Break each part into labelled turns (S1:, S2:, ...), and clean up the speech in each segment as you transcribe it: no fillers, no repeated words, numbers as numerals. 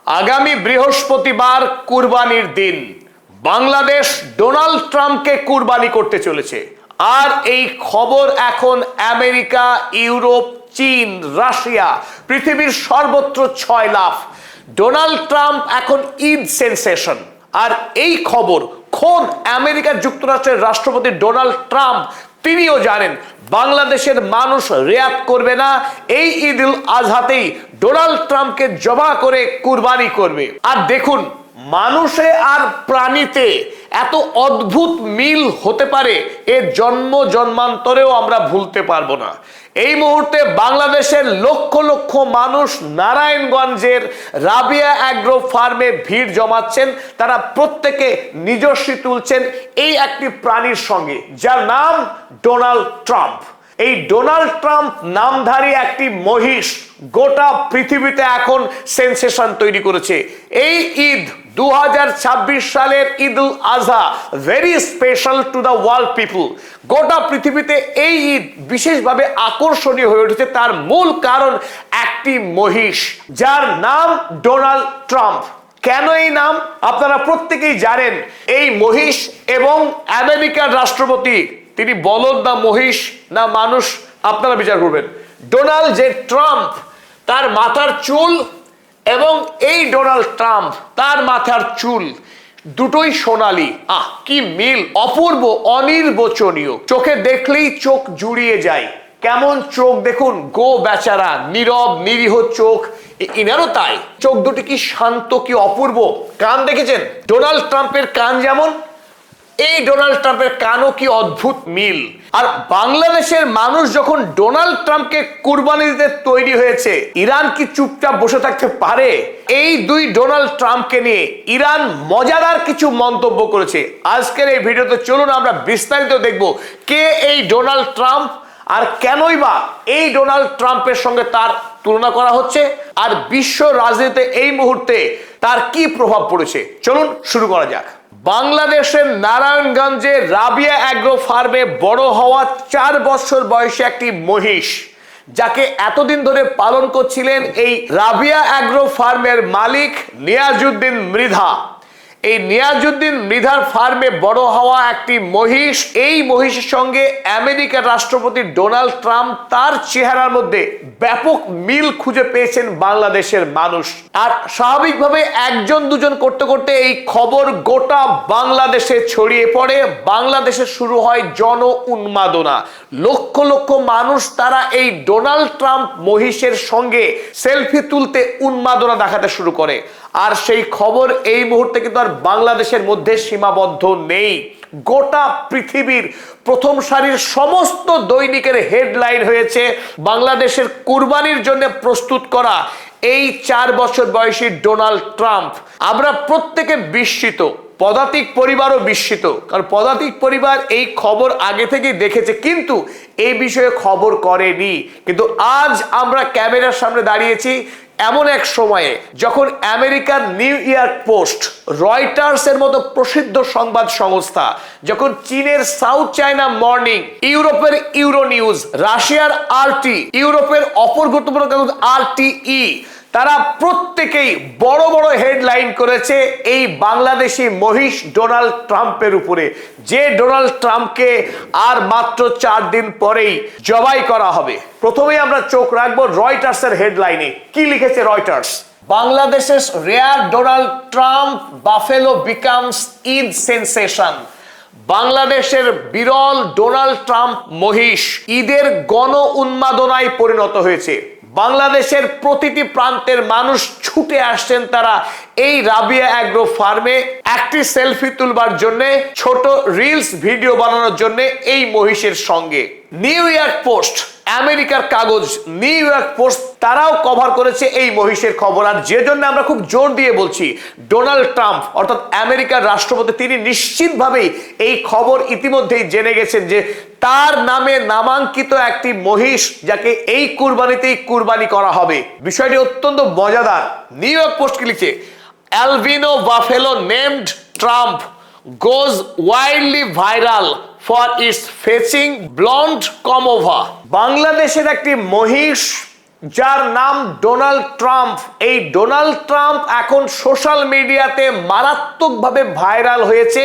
S1: আগামী বৃহস্পতিবার কুরবানির দিন বাংলাদেশ ডোনাল্ড ট্রাম্পকে কুরবানি করতে চলেছে। আর এই খবর এখন আমেরিকা, ইউরোপ, চীন, রাশিয়া, পৃথিবীর সর্বত্র ছয় লাফ। ডোনাল্ড ট্রাম্প এখন ঈদ সেন্সেশন। আর এই খবর খোদ আমেরিকা যুক্তরাষ্ট্রের রাষ্ট্রপতি ডোনাল্ড ট্রাম্প তিনিও জানেন বাংলাদেশের মানুষ রেয়াত করবে না, এই ঈদ উল আজহাতেই ডোনাল্ড ট্রাম্পকে জবা করে কুরবানি করবে। আর দেখুন, মানুষে আর প্রাণীতে এত অদ্ভুত মিল হতে পারে এর জন্ম জন্মান্তরেও আমরা ভুলতে পারবো না। এই মুহূর্তে বাংলাদেশের লক্ষ লক্ষ মানুষ নারায়ণগঞ্জের রাবিয়া অ্যাগ্রো ফার্মে ভিড় জমাচ্ছেন। তারা প্রত্যেকে নিজস্বী তুলছেন এই একটি প্রাণীর সঙ্গে, যার নাম ডোনাল্ড ট্রাম্প। এই ডোনাল্ড ট্রাম্প নামধারী একটি মহিষ গোটা পৃথিবীতে এখন সেন্সেশন তৈরি করেছে। এই ঈদ 2026 সালের Eid ul Azha very special to the world people. গোটা পৃথিবীতে এই ঈদ বিশেষভাবে আকর্ষণীয় হয়ে উঠেছে। তার মূল কারণ একটি মহিষ, যার নাম ডোনাল্ড ট্রাম্প। কেন এই নাম আপনারা প্রত্যেকেই জানেন। এই মহিষ এবং আমেরিকার রাষ্ট্রপতি, তিনি বলদ না মহিষ না মানুষ, আপনারা বিচার করবেন। ডোনাল্ড যে ট্রাম্প, তার মাথার চুল এবং এই ডোনাল্ড ট্রাম্প, তার মাথার চুল দুটোই সোনালী। কি মিল, অপূর্ব, অনির্বচনীয়। চোখে দেখলেই চোখ জুড়িয়ে যায়। কেমন চোখ দেখুন, গো বেচারা, নীরব নিরীহ চোখ। ইনারও তাই, চোখ দুটি কি শান্ত, কি অপূর্ব। কান দেখেছেন ডোনাল্ড ট্রাম্পের কান যেমন, এই ডোনাল্ড ট্রাম্পের কানও কি অদ্ভুত মিল। আর বাংলাদেশের মানুষ যখন ডোনাল্ড ট্রাম্পকে কুরবানি দিতে তৈরি হয়েছে, ইরান কি চুপচাপ বসে থাকতে পারে? এই দুই ডোনাল্ড ট্রাম্পকে নিয়ে ইরান মজাদার কিছু মন্তব্য করেছে। আজকের এই ভিডিওতে চলুন আমরা বিস্তারিত দেখব কে এই ডোনাল্ড ট্রাম্প, আর কেনই বা এই ডোনাল্ড ট্রাম্পের সঙ্গে তার তুলনা করা হচ্ছে, আর বিশ্ব রাজনীতিতে এই মুহূর্তে তার কি প্রভাব পড়েছে। চলুন শুরু করা যাক। বাংলাদেশের নারায়ণগঞ্জে রাবিয়া অ্যাগ্রো ফার্মে বড় হওয়া 4 বছর বয়সী একটি মহিষ, যাকে এতদিন ধরে পালন করছিলেন এই রাবিয়া অ্যাগ্রো ফার্মের মালিক নিয়াজউদ্দিন মৃধা। এই নিয়াজউদ্দিন মৃধার ফার্মে বড় হওয়া একটি মহিষ, এই মহিষের সঙ্গে আমেরিকার রাষ্ট্রপতি ডোনাল্ড ট্রাম্প, তার চেহারার মধ্যে ব্যাপক মিল খুঁজে পেয়েছেন বাংলাদেশের মানুষ। আর স্বাভাবিকভাবে একজন দুজন করতে করতে এই খবর গোটা বাংলাদেশে ছড়িয়ে পড়ে। বাংলাদেশে শুরু হয় জন উন্মাদনা। লক্ষ লক্ষ মানুষ তারা এই ডোনাল্ড ট্রাম্প মহিষের সঙ্গে সেলফি তুলতে উন্মাদনা দেখাতে শুরু করে। আর সেই খবর এই মুহূর্তে কিন্তু আর বাংলাদেশের মধ্যে সীমাবদ্ধ নেই। গোটা পৃথিবীর প্রথম সারির সমস্ত দৈনিকের হেডলাইন হয়েছে বাংলাদেশের কুরবানির জন্য প্রস্তুত করা এই 4 বছর বয়সী ডোনাল্ড ট্রাম্প। আমরা প্রত্যেকে বিস্মিত, পদাতিক পরিবারও বিস্মিত, কারণ পদাতিক পরিবার এই খবর আগে থেকেই দেখেছে, কিন্তু এই বিষয়ে খবর করেনি। কিন্তু আজ আমরা ক্যামেরার সামনে দাঁড়িয়েছি এমন এক সময়ে যখন আমেরিকার নিউ ইয়র্ক পোস্ট, রয়টার্স এর মতো প্রসিদ্ধ সংবাদ সংস্থা, যখন চীনের সাউথ চায়না মর্নিং, ইউরোপের ইউরো নিউজ, রাশিয়ার আরটি, ইউরোপের অপর গুরুত্বপূর্ণ কাগজ আরটিই, তারা প্রত্যেকেই বড় বড় হেডলাইন করেছে এই বাংলাদেশি মহিষ ডোনাল্ড ট্রাম্পের উপরে, যে ডোনাল্ড ট্রাম্পকে আর মাত্র 4 দিন পরেই জবাই করা হবে। প্রথমেই আমরা চোখ রাখবো রয়টার্সের হেডলাইনে। কি লিখেছে রয়টার্স? বাংলাদেশের rare Donald Trump buffalo becomes Eid sensation. বাংলাদেশের বিরল ডোনাল্ড ট্রাম্প মহিষ ঈদের গণ উন্মাদনায় পরিণত হয়েছে। বাংলাদেশের প্রতিটি প্রান্তের মানুষ ছুটে আসছেন তারা এই রাবিয়া অ্যাগ্রো ফার্মে একটি সেলফি তুলবার জন্য, ছোট রিলস ভিডিও বানানোর জন্য এই মহিষের সঙ্গে। নিউ ইয়র্ক পোস্ট, আমেরিকার কাগজ নিউ ইয়র্ক পোস্ট, তারাও কভার করেছে এই মহিষের খবর। আর যে জন্য আমরা খুব জোর দিয়ে বলছি, ডোনাল্ড ট্রাম্প অর্থাৎ আমেরিকার রাষ্ট্রপতি, তিনি নিশ্চিতভাবেই এই খবর ইতিমধ্যেই জেনে গেছেন যে তার নামে নামাঙ্কিত একটি মহিষ, যাকে এই কুরবানিতেই কুরবানি করা হবে। বিষয়টি অত্যন্ত মজাদার। নিউ ইয়র্ক পোস্ট কি লিখছে? Albino buffalo named Trump goes wildly viral for its fetching blond combover. বাংলাদেশের একটি মহিষ যার নাম ডোনাল্ড ট্রাম্প। এই ডোনাল্ড ট্রাম্প এখন সোশ্যাল মিডিয়াতে মারাত্মকভাবে ভাইরাল হয়েছে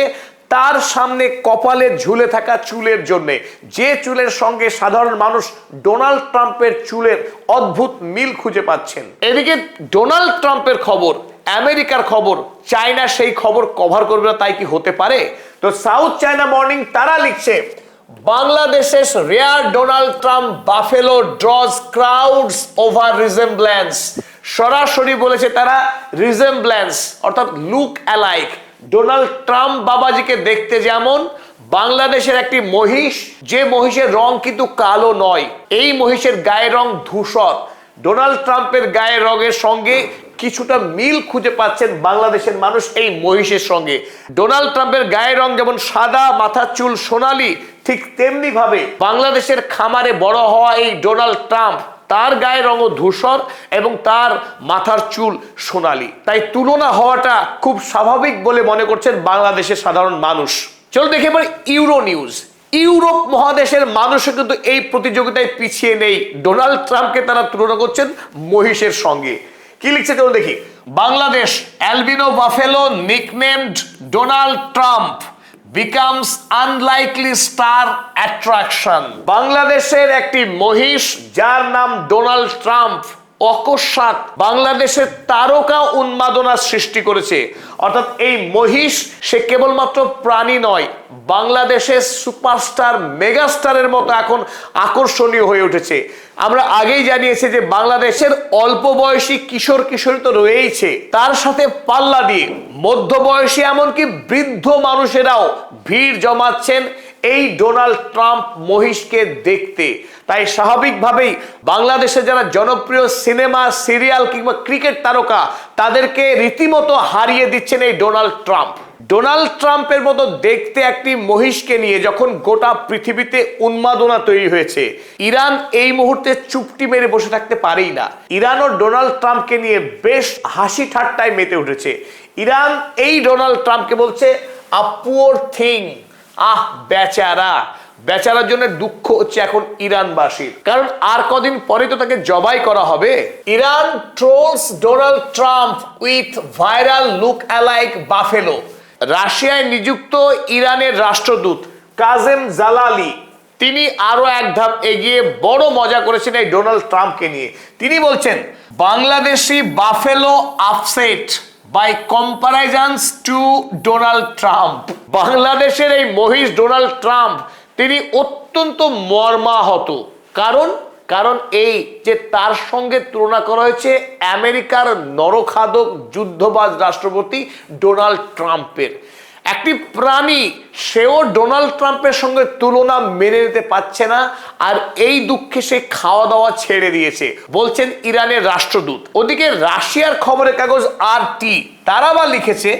S1: তার সামনে কপালে ঝুলে থাকা চুলের জন্য, যে চুলের সঙ্গে সাধারণ মানুষ ডোনাল্ড ট্রাম্পের চুলের অদ্ভুত মিল খুঁজে পাচ্ছেন। এদিকে ডোনাল্ড ট্রাম্পের খবর, আমেরিকার খবর, চায়না সেই খবর কভার করবে না, তাই কি হতে পারে? তো সাউথ চায়না মর্নিং তারা লিখছে, বাংলাদেশের rare Donald Trump buffalo ড্রজ crowds over রিজেম্বল্যান্স। সরাসরি বলেছে তারা রিজেম্বল্যান্স অর্থাৎ লুক অ্যালাইক। ডোনাল্ড ট্রাম্প বাবাজিকে দেখতে যেমন, বাংলাদেশের একটি মহিষ, যে মহিষের রং কিন্তু কালো নয়, এই মহিষের গায়ের রং ধূসর। ডোনাল্ড ট্রাম্পের গায়ের রঙের সঙ্গে কিছুটা মিল খুঁজে পাচ্ছেন বাংলাদেশের মানুষ এই মহিষের সঙ্গে। ডোনাল্ড ট্রাম্পের গায়ের রং যেমন সাদা, মাথার চুল সোনালী, ঠিক তেমনি ভাবে বাংলাদেশের খামারে বড় হওয়া এই ডোনাল্ড ট্রাম্প, তার গায়ের রঙও ধূসর এবং তার মাথার চুল সোনালী। তাই তুলনা হওয়াটা খুব স্বাভাবিক বলে মনে করছেন বাংলাদেশের সাধারণ মানুষ। চলো দেখে এবার ইউরো নিউজ। ইউরোপ মহাদেশের মানুষও কিন্তু এই প্রতিযোগিতায় পিছিয়ে নেই, ডোনাল্ড ট্রাম্পকে তারা তুলনা করছেন মহিষের সঙ্গে। কি লিখছে চলো দেখি। Bangladesh albino buffalo nicknamed Donald Trump becomes unlikely star attraction। বাংলাদেশের একটি মহিষ যার নাম ডোনাল্ড ট্রাম্প অকস্মাৎ বাংলাদেশের তারকা উন্মাদনা সৃষ্টি করেছে। অর্থাৎ এই মহিষ সে কেবলমাত্র প্রাণী নয়, বাংলাদেশের সুপারস্টার মেগাস্টারের মতো এখন আকর্ষণীয় হয়ে উঠেছে। আমরা আগেই জানিয়েছি যে বাংলাদেশের অল্প বয়সী কিশোর কিশোরী তো রয়েইছে, তার সাথে পাল্লা দিয়ে মধ্যবয়সী এমনকি বৃদ্ধ মানুষেরাও ভিড় জমাচ্ছেন এই ডোনাল্ড ট্রাম্প মহিষকে দেখতে। তাই স্বাভাবিকভাবেই বাংলাদেশে যারা জনপ্রিয় সিনেমা, সিরিয়াল কিংবা ক্রিকেট তারকা, তাদেরকে রীতিমতো হারিয়ে দিচ্ছেন এই ডোনাল্ড ট্রাম্প। ডোনাল্ড ট্রাম্পের মতো দেখতে একটি মহিষকে নিয়ে যখন গোটা পৃথিবীতে উন্মাদনা তৈরি হয়েছে, ইরান এই মুহূর্তে চুপটি মেরে বসে থাকতে পারেই না। ইরানও ডোনাল্ড ট্রাম্পকে নিয়ে বেশ হাসি ঠাট্টায় মেতে উঠেছে। ইরান এই ডোনাল্ড ট্রাম্পকে বলছে আ পুয়ার থিং। বেচারা, বেচারার জন্য দুঃখ হচ্ছে এখন ইরানবাসীর, কারণ আর কদিন পরে তো তাকে জবাই করা হবে। Iran trolls Donald Trump with viral look alike buffalo. রাশিয়ায় নিযুক্ত ইরানের রাষ্ট্রদূত কাজেম জালালি তিনি আরো এক ধাপ এগিয়ে বড় মজা করেছেন এই ডোনাল্ড ট্রাম্পকে নিয়ে। তিনি বলছেন, Bangladeshi buffalo upset by comparisons to Donald Trump. বাংলাদেশের এই মহিষ ডোনাল্ড ট্রাম্প তিনি অত্যন্ত মর্মাহত। কারণ এই যে তার সঙ্গে তুলনা করা হয়েছে আমেরিকার নরখাদক যুদ্ধবাজ রাষ্ট্রপতি ডোনাল্ড ট্রাম্পের। একটি প্রাণী, সেও ডোনাল্ড ট্রাম্পের সঙ্গে তুলনা মেনে নিতে পারছে না, আর এই দুঃখে সে খাওয়া দাওয়া ছেড়ে দিয়েছে, বলছেন ইরানের রাষ্ট্রদূত। ওদিকে রাশিয়ার খবরের কাগজ RT তারা আবার লিখেছে,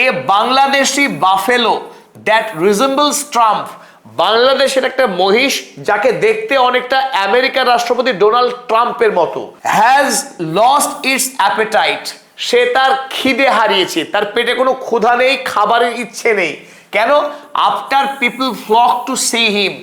S1: a Bangladeshi buffalo that resembles Trump. বাংলাদেশের একটা মহিষ যাকে দেখতে অনেকটা আমেরিকার রাষ্ট্রপতি ডোনাল্ড ট্রাম্পের মতো, হ্যাজ লস্ট ইটস অ্যাপেটাইট। সে তার খিদে হারিয়েছে, তার পেটে কোনো ক্ষুধা নেই, খাবারের ইচ্ছে নেই। কেন? After people flock to see him.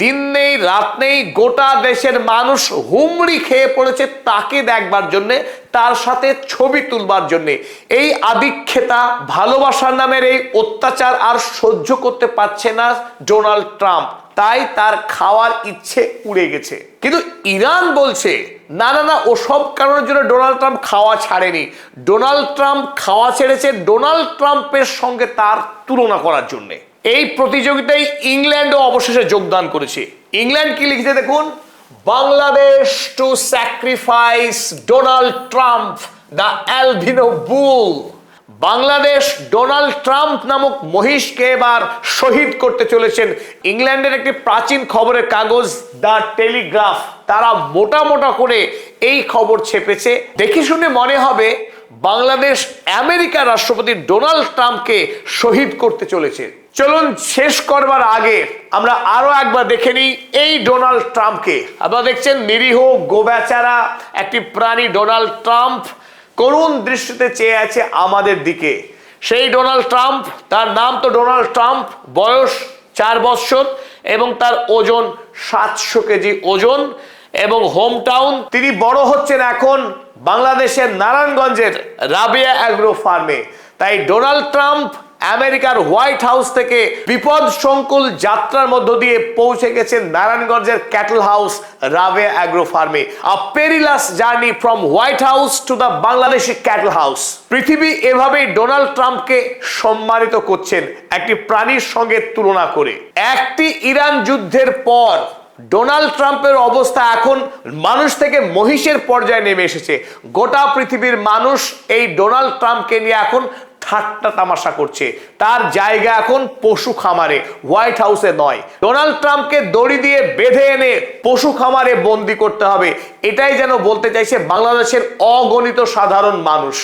S1: দিন নেই রাত নেই, গোটা দেশের মানুষ হুমড়ি খেয়ে পড়েছে তাকে দেখবার জন্যে, তার সাথে ছবি তুলবার জন্যে। এই আদিক্ষেতা ভালোবাসার নামের এই অত্যাচার আর সহ্য করতে পারছে না ডোনাল্ড ট্রাম্প, তাই তার খাওয়ার ইচ্ছে উড়ে গেছে। কিন্তু ইরান বলছে না না না, ওসব কারণের জন্য ডোনাল্ড ট্রাম্প খাওয়া ছাড়েনি। ডোনাল্ড ট্রাম্প খাওয়া ছেড়েছে ডোনাল্ড ট্রাম্পের সঙ্গে তার তুলনা করার জন্যে। এই প্রতিযোগিতায় ইংল্যান্ডও অবশেষে যোগদান করেছে। ইংল্যান্ড কি লিখছে দেখুন, Bangladesh to sacrifice Donald Trump the albino bull. Bangladesh Donald Trump নামক মহিষকে এবার শহীদ করতে চলেছেন। ইংল্যান্ডের একটি প্রাচীন খবরের কাগজ দ্য টেলিগ্রাফ তারা মোটা মোটা করে এই খবর ছেপেছে। দেখে শুনে মনে হবে বাংলাদেশ আমেরিকার রাষ্ট্রপতি ডোনাল্ড ট্রাম্পকে শহীদ করতে চলেছে। চলুন শেষ করবার আগে আমরা আরো একবার দেখে নিই এই ডোনাল্ড ট্রাম্পকে। আপনারা দেখছেন নিরীহ গোবেচারা একটি প্রাণী ডোনাল্ড ট্রাম্প করুণ দৃষ্টিতে চেয়ে আছে আমাদের দিকে। সেই ডোনাল্ড ট্রাম্প, তার নাম তো ডোনাল্ড ট্রাম্প, বয়স 4 বৎসর এবং তার ওজন 700 কেজি ওজন, এবং হোম টাউন। তিনি বড় হচ্ছেন এখন বাংলাদেশের নারায়ণগঞ্জের রাবেয়া অ্যাগ্রো ফার্মে। তাই ডোনাল্ড ট্রাম্প আমেরিকার হোয়াইট হাউস থেকে বিপদ সংকুল যাত্রার মধ্য দিয়ে পৌঁছে গেছেন নারায়ণগঞ্জের ক্যাটল হাউস রাবেয়া অ্যাগ্রো ফার্মে। A perilous journey from White House to the Bangladeshi cattle house. পৃথিবী এভাবেই ডোনাল্ড ট্রাম্পকে সম্মানিত করছেন একটি প্রাণীর সঙ্গে তুলনা করে। একটি ইরান যুদ্ধের পর ডোনাল্ড ট্রাম্পের অবস্থা এখন মানুষ থেকে মহিষের পর্যায়ে নেমে এসেছে। গোটা পৃথিবীর মানুষ এই ডোনাল্ড ট্রাম্পকে নিয়ে এখন ঠাট্টা তামাশা করছে। তার জায়গা এখন পশু খামারে, হোয়াইট হাউসে নয়। ডোনাল্ড ট্রাম্পকে দড়ি দিয়ে বেঁধে এনে পশু খামারে বন্দি করতে হবে, এটাই যেন বলতে চাইছে বাংলাদেশের অগণিত সাধারণ মানুষ।